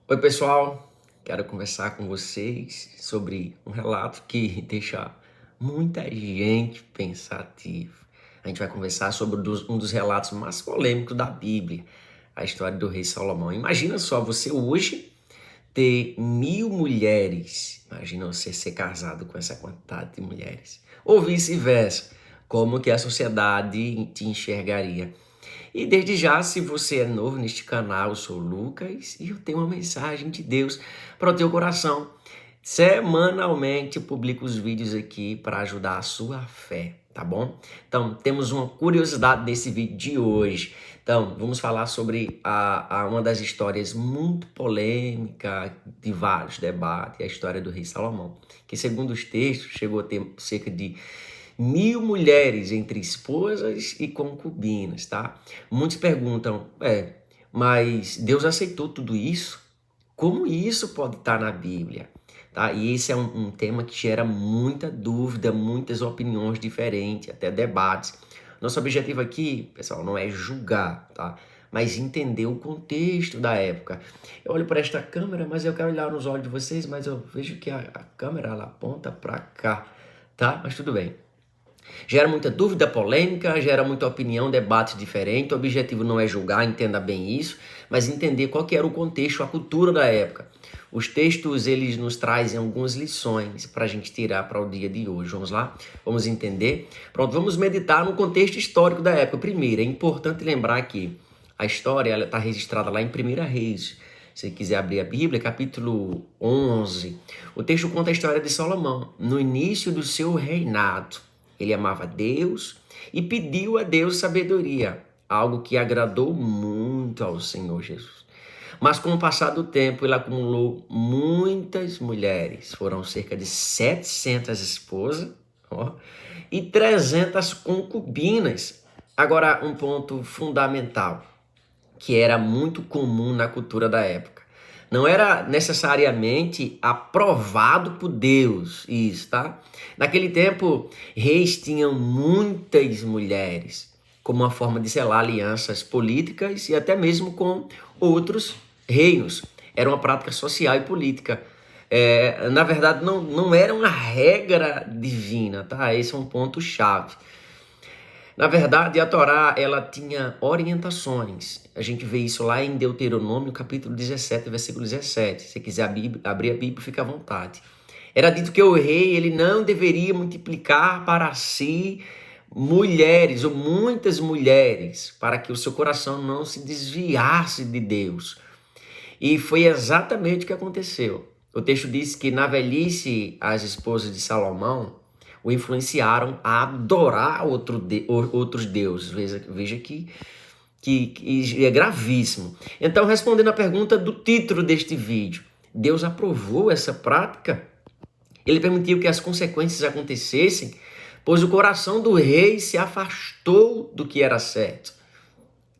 Oi, pessoal. Quero conversar com vocês sobre um relato que deixa muita gente pensativa. A gente vai conversar sobre um dos relatos mais polêmicos da Bíblia, a história do rei Salomão. Imagina só, você hoje ter 1.000 mulheres. Imagina você ser casado com essa quantidade de mulheres. Ou vice-versa, como que a sociedade te enxergaria. E desde já, se você é novo neste canal, eu sou o Lucas e eu tenho uma mensagem de Deus para o teu coração. Semanalmente eu publico os vídeos aqui para ajudar a sua fé, tá bom? Então, temos uma curiosidade nesse vídeo de hoje. Então, vamos falar sobre uma das histórias muito polêmicas de vários debates, a história do rei Salomão, que segundo os textos chegou a ter cerca de 1.000 mulheres entre esposas e concubinas, tá? Muitos perguntam, mas Deus aceitou tudo isso? Como isso pode estar na Bíblia? Tá? E esse é um tema que gera muita dúvida, muitas opiniões diferentes, até debates. Nosso objetivo aqui, pessoal, não é julgar, tá? Mas entender o contexto da época. Eu olho para esta câmera, mas eu quero olhar nos olhos de vocês, mas eu vejo que a câmera ela aponta para cá, tá? Mas tudo bem. Gera muita dúvida, polêmica, gera muita opinião, debate diferente. O objetivo não é julgar, entenda bem isso, mas entender qual que era o contexto, a cultura da época. Os textos, eles nos trazem algumas lições para a gente tirar para o dia de hoje. Vamos lá? Vamos entender? Pronto, vamos meditar no contexto histórico da época. Primeiro, é importante lembrar que a história está registrada lá em 1 Reis. Se quiser abrir a Bíblia, capítulo 11. O texto conta a história de Salomão, no início do seu reinado. Ele amava Deus e pediu a Deus sabedoria, algo que agradou muito ao Senhor Jesus. Mas com o passar do tempo, ele acumulou muitas mulheres. Foram cerca de 700 esposas e 300 concubinas. Agora, um ponto fundamental, que era muito comum na cultura da época. Não era necessariamente aprovado por Deus isso, tá? Naquele tempo, reis tinham muitas mulheres, como uma forma de selar alianças políticas e até mesmo com outros reinos. Era uma prática social e política. Na verdade, não era uma regra divina, tá? Esse é um ponto chave. Na verdade, a Torá, ela tinha orientações. A gente vê isso lá em Deuteronômio, capítulo 17, versículo 17. Se você quiser abrir a Bíblia, fica à vontade. Era dito que o rei, ele não deveria multiplicar para si mulheres ou muitas mulheres, para que o seu coração não se desviasse de Deus. E foi exatamente o que aconteceu. O texto diz que na velhice as esposas de Salomão o influenciaram a adorar outros deuses. Veja que é gravíssimo. Então, respondendo à pergunta do título deste vídeo, Deus aprovou essa prática? Ele permitiu que as consequências acontecessem, pois o coração do rei se afastou do que era certo.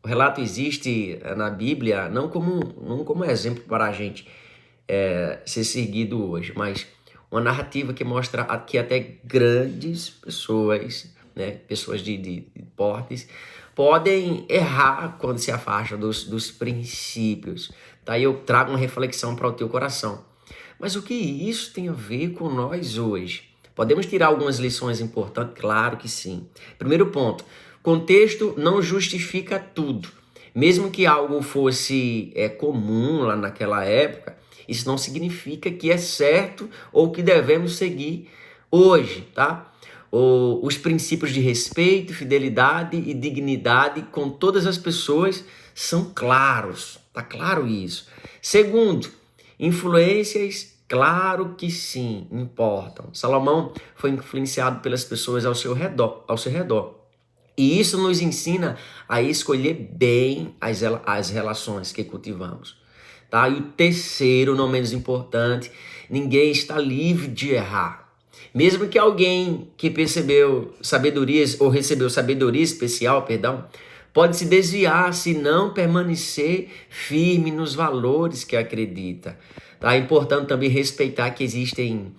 O relato existe na Bíblia não como exemplo para a gente ser seguido hoje, mas uma narrativa que mostra que até grandes pessoas, né, pessoas de portes, podem errar quando se afastam dos princípios. Daí eu trago uma reflexão para o teu coração. Mas o que isso tem a ver com nós hoje? Podemos tirar algumas lições importantes? Claro que sim. Primeiro ponto, contexto não justifica tudo. Mesmo que algo fosse comum lá naquela época, isso não significa que é certo ou que devemos seguir hoje, tá? Os princípios de respeito, fidelidade e dignidade com todas as pessoas são claros, tá claro isso. Segundo, influências, claro que sim, importam. Salomão foi influenciado pelas pessoas ao seu redor. E isso nos ensina a escolher bem as relações que cultivamos. Tá? E o terceiro, não menos importante, ninguém está livre de errar. Mesmo que alguém que percebeu sabedoria ou recebeu sabedoria especial, pode se desviar se não permanecer firme nos valores que acredita. Tá? É importante também respeitar que existem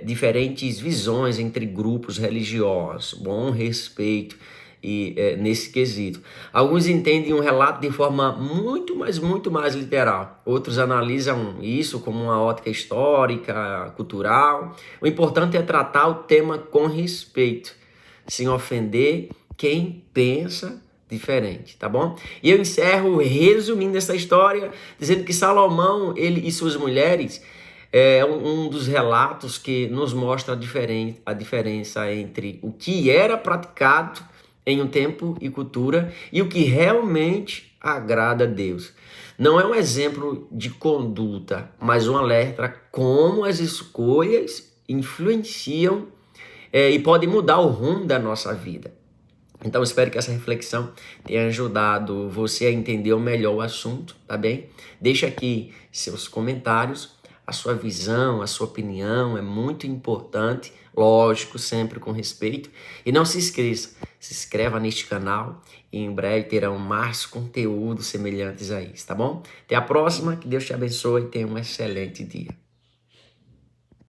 diferentes visões entre grupos religiosos. Bom respeito. nesse quesito. Alguns entendem um relato de forma muito mais literal. Outros analisam isso como uma ótica histórica, cultural. O importante é tratar o tema com respeito, sem ofender quem pensa diferente, tá bom? E eu encerro resumindo essa história, dizendo que Salomão, ele e suas mulheres, é um dos relatos que nos mostra a diferença entre o que era praticado em um tempo e cultura e o que realmente agrada a Deus. Não é um exemplo de conduta, mas um alerta como as escolhas influenciam e podem mudar o rumo da nossa vida. Então, espero que essa reflexão tenha ajudado você a entender melhor o assunto, tá bem? Deixa aqui seus comentários, a sua visão, a sua opinião é muito importante, lógico, sempre com respeito. E não se esqueça, se inscreva neste canal e em breve terão mais conteúdos semelhantes a isso, tá bom? Até a próxima, que Deus te abençoe e tenha um excelente dia.